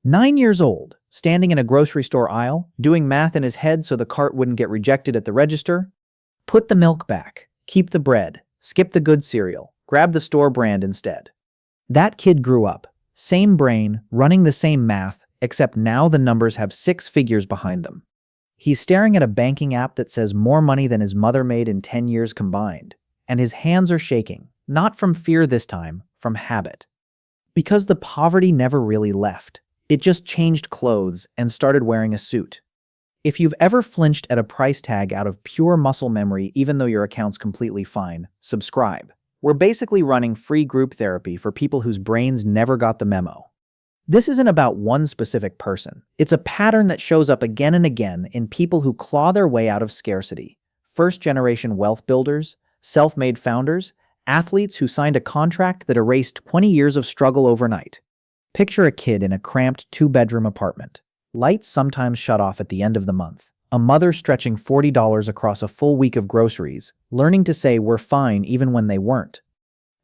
9 years old, standing in a grocery store aisle, doing math in his head so the cart wouldn't get rejected at the register. Put the milk back, keep the bread, skip the good cereal, grab the store brand instead. That kid grew up, same brain, running the same math, except now the numbers have 6 figures behind them. He's staring at a banking app that says more money than his mother made in 10 years combined, and his hands are shaking, not from fear this time, from habit. Because the poverty never really left. It just changed clothes and started wearing a suit. If you've ever flinched at a price tag out of pure muscle memory even though your account's completely fine, subscribe. We're basically running free group therapy for people whose brains never got the memo. This isn't about one specific person. It's a pattern that shows up again and again in people who claw their way out of scarcity. First-generation wealth builders, self-made founders, athletes who signed a contract that erased 20 years of struggle overnight. Picture a kid in a cramped 2-bedroom apartment. Lights sometimes shut off at the end of the month. A mother stretching $40 across a full week of groceries, learning to say we're fine even when they weren't.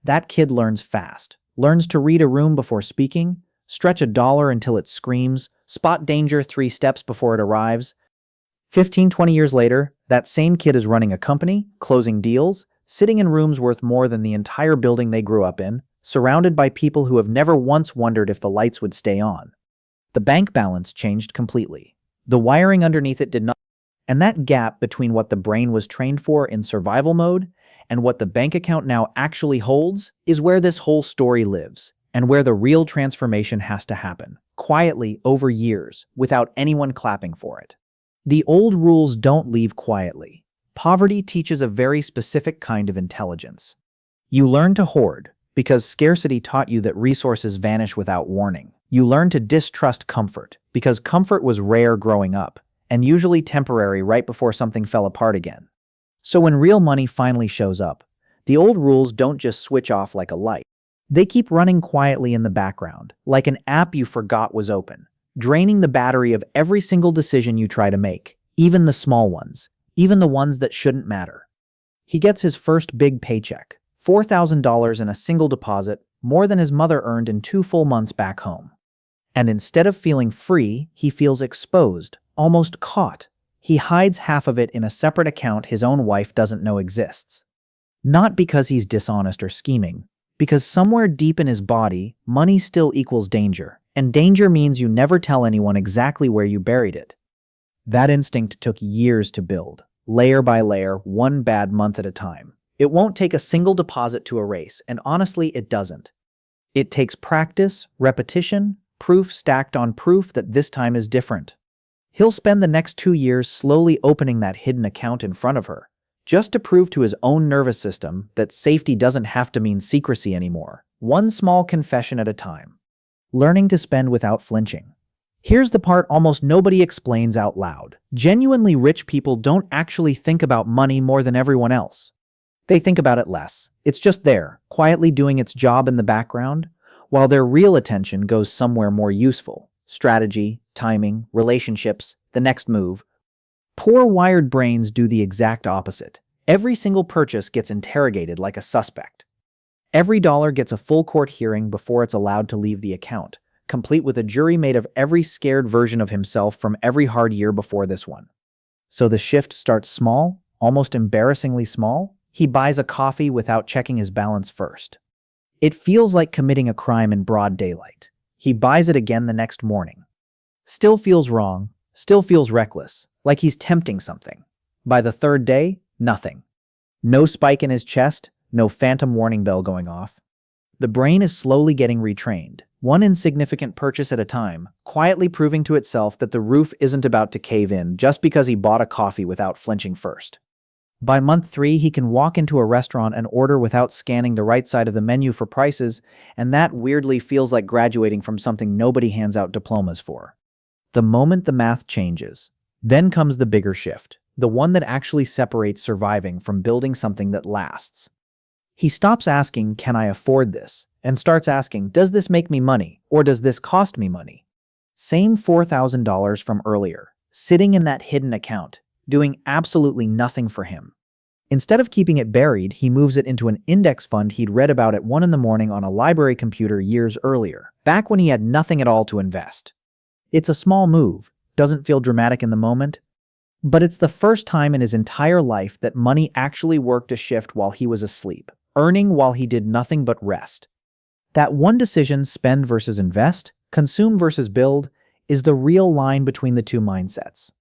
That kid learns fast, learns to read a room before speaking, stretch a dollar until it screams, spot danger 3 steps before it arrives. 15-20 years later, that same kid is running a company, closing deals, sitting in rooms worth more than the entire building they grew up in, surrounded by people who have never once wondered if the lights would stay on. The bank balance changed completely. The wiring underneath it did not. And that gap between what the brain was trained for in survival mode and what the bank account now actually holds is where this whole story lives, and where the real transformation has to happen, quietly over years, without anyone clapping for it. The old rules don't leave quietly. Poverty teaches a very specific kind of intelligence. You learn to hoard, because scarcity taught you that resources vanish without warning. You learn to distrust comfort, because comfort was rare growing up, and usually temporary right before something fell apart again. So when real money finally shows up, the old rules don't just switch off like a light. They keep running quietly in the background, like an app you forgot was open, draining the battery of every single decision you try to make, even the small ones, even the ones that shouldn't matter. He gets his first big paycheck, $4,000 in a single deposit, more than his mother earned in 2 full months back home. And instead of feeling free, he feels exposed, almost caught. He hides half of it in a separate account his own wife doesn't know exists. Not because he's dishonest or scheming, because somewhere deep in his body, money still equals danger, and danger means you never tell anyone exactly where you buried it. That instinct took years to build, layer by layer, one bad month at a time. It won't take a single deposit to erase, and honestly, it doesn't. It takes practice, repetition, proof stacked on proof that this time is different. He'll spend the next 2 years slowly opening that hidden account in front of her, just to prove to his own nervous system that safety doesn't have to mean secrecy anymore, one small confession at a time. Learning to spend without flinching. Here's the part almost nobody explains out loud. Genuinely rich people don't actually think about money more than everyone else. They think about it less. It's just there, quietly doing its job in the background, while their real attention goes somewhere more useful. Strategy, timing, relationships, the next move. Poor wired brains do the exact opposite. Every single purchase gets interrogated like a suspect. Every dollar gets a full court hearing before it's allowed to leave the account, complete with a jury made of every scared version of himself from every hard year before this one. So the shift starts small, almost embarrassingly small. He buys a coffee without checking his balance first. It feels like committing a crime in broad daylight. He buys it again the next morning. Still feels wrong, still feels reckless, like he's tempting something. By the 3rd day, nothing. No spike in his chest, no phantom warning bell going off. The brain is slowly getting retrained, one insignificant purchase at a time, quietly proving to itself that the roof isn't about to cave in just because he bought a coffee without flinching first. By month 3, he can walk into a restaurant and order without scanning the right side of the menu for prices, and that weirdly feels like graduating from something nobody hands out diplomas for. The moment the math changes, then comes the bigger shift, the one that actually separates surviving from building something that lasts. He stops asking, "Can I afford this?" and starts asking, "Does this make me money, or does this cost me money?" Same $4,000 from earlier, sitting in that hidden account, doing absolutely nothing for him. Instead of keeping it buried, he moves it into an index fund he'd read about at 1 in the morning on a library computer years earlier, back when he had nothing at all to invest. It's a small move, doesn't feel dramatic in the moment, but it's the first time in his entire life that money actually worked a shift while he was asleep, earning while he did nothing but rest. That one decision, spend versus invest, consume versus build, is the real line between the two mindsets.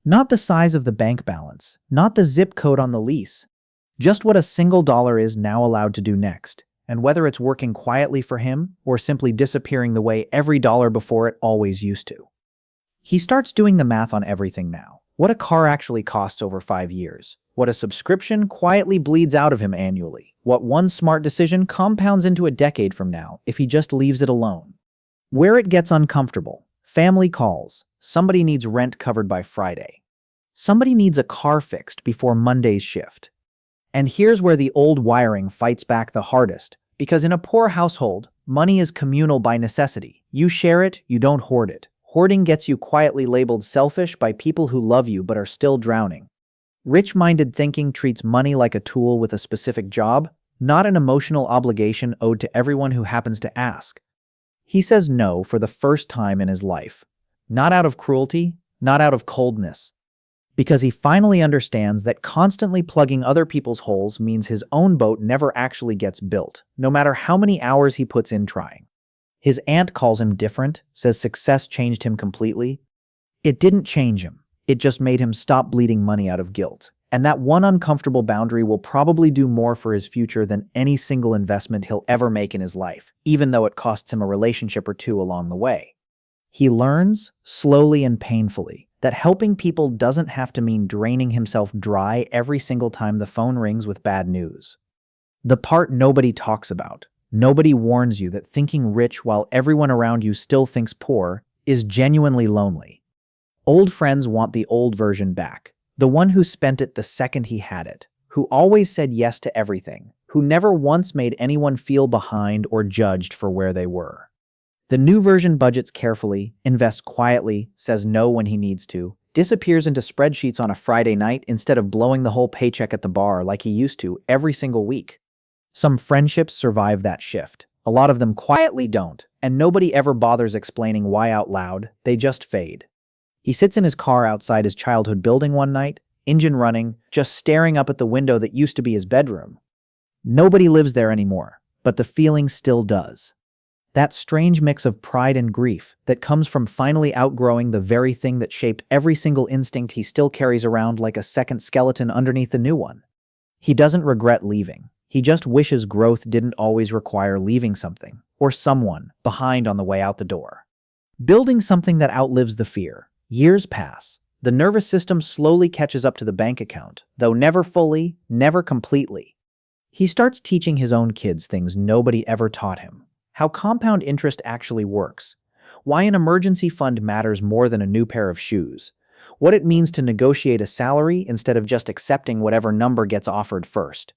Not the size of the bank balance, not the zip code on the lease, just what a single dollar is now allowed to do next, and whether it's working quietly for him or simply disappearing the way every dollar before it always used to. He starts doing the math on everything now. What a car actually costs over 5 years. What a subscription quietly bleeds out of him annually. What one smart decision compounds into a decade from now if he just leaves it alone. Where it gets uncomfortable. Family calls. Somebody needs rent covered by Friday. Somebody needs a car fixed before Monday's shift. And here's where the old wiring fights back the hardest, because in a poor household, money is communal by necessity. You share it, you don't hoard it. Hoarding gets you quietly labeled selfish by people who love you but are still drowning. Rich-minded thinking treats money like a tool with a specific job, not an emotional obligation owed to everyone who happens to ask. He says no for the first time in his life. Not out of cruelty, not out of coldness. Because he finally understands that constantly plugging other people's holes means his own boat never actually gets built, no matter how many hours he puts in trying. His aunt calls him different, says success changed him completely. It didn't change him. It just made him stop bleeding money out of guilt. And that one uncomfortable boundary will probably do more for his future than any single investment he'll ever make in his life, even though it costs him a relationship or two along the way. He learns, slowly and painfully, that helping people doesn't have to mean draining himself dry every single time the phone rings with bad news. The part nobody talks about, nobody warns you that thinking rich while everyone around you still thinks poor is genuinely lonely. Old friends want the old version back, the one who spent it the second he had it, who always said yes to everything, who never once made anyone feel behind or judged for where they were. The new version budgets carefully, invests quietly, says no when he needs to, disappears into spreadsheets on a Friday night instead of blowing the whole paycheck at the bar like he used to every single week. Some friendships survive that shift. A lot of them quietly don't, and nobody ever bothers explaining why out loud, they just fade. He sits in his car outside his childhood building one night, engine running, just staring up at the window that used to be his bedroom. Nobody lives there anymore, but the feeling still does. That strange mix of pride and grief that comes from finally outgrowing the very thing that shaped every single instinct he still carries around like a second skeleton underneath the new one. He doesn't regret leaving. He just wishes growth didn't always require leaving something, or someone, behind on the way out the door. Building something that outlives the fear. Years pass. The nervous system slowly catches up to the bank account, though never fully, never completely. He starts teaching his own kids things nobody ever taught him. How compound interest actually works. Why an emergency fund matters more than a new pair of shoes. What it means to negotiate a salary instead of just accepting whatever number gets offered first.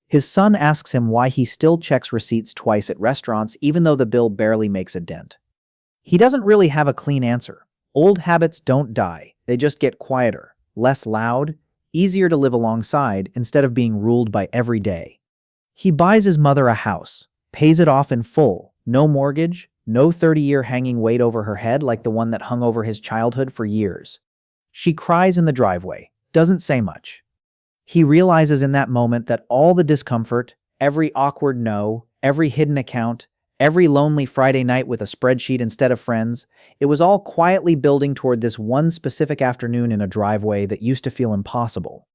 His son asks him why he still checks receipts twice at restaurants even though the bill barely makes a dent. He doesn't really have a clean answer. Old habits don't die, they just get quieter, less loud, easier to live alongside instead of being ruled by every day. He buys his mother a house, pays it off in full, no mortgage, no 30-year hanging weight over her head like the one that hung over his childhood for years. She cries in the driveway, doesn't say much. He realizes in that moment that all the discomfort, every awkward no, every hidden account, every lonely Friday night with a spreadsheet instead of friends, it was all quietly building toward this one specific afternoon in a driveway that used to feel impossible.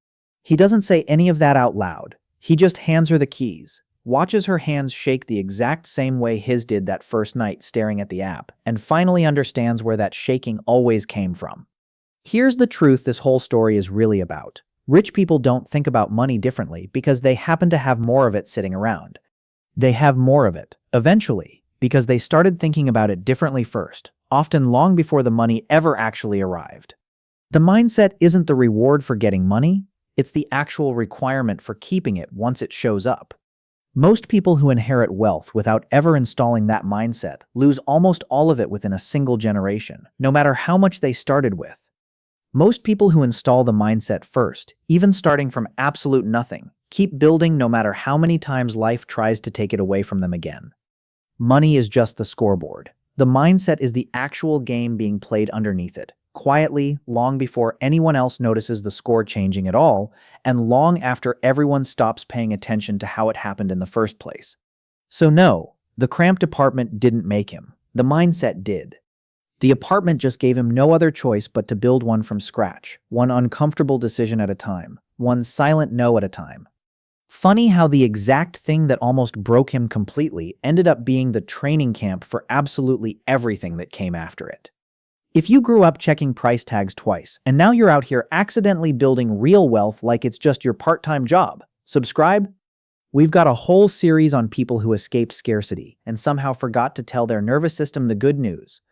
He doesn't say any of that out loud. He just hands her the keys, watches her hands shake the exact same way his did that first night staring at the app, and finally understands where that shaking always came from. Here's the truth this whole story is really about. Rich people don't think about money differently because they happen to have more of it sitting around. They have more of it, eventually, because they started thinking about it differently first, often long before the money ever actually arrived. The mindset isn't the reward for getting money, it's the actual requirement for keeping it once it shows up. Most people who inherit wealth without ever installing that mindset lose almost all of it within a single generation, no matter how much they started with. Most people who install the mindset first, even starting from absolute nothing, keep building no matter how many times life tries to take it away from them again. Money is just the scoreboard. The mindset is the actual game being played underneath it, quietly, long before anyone else notices the score changing at all, and long after everyone stops paying attention to how it happened in the first place. So no, the cramped apartment didn't make him. The mindset did. The apartment just gave him no other choice but to build one from scratch, one uncomfortable decision at a time, one silent no at a time. Funny how the exact thing that almost broke him completely ended up being the training camp for absolutely everything that came after it. If you grew up checking price tags twice, and now you're out here accidentally building real wealth like it's just your part-time job, subscribe? We've got a whole series on people who escaped scarcity and somehow forgot to tell their nervous system the good news.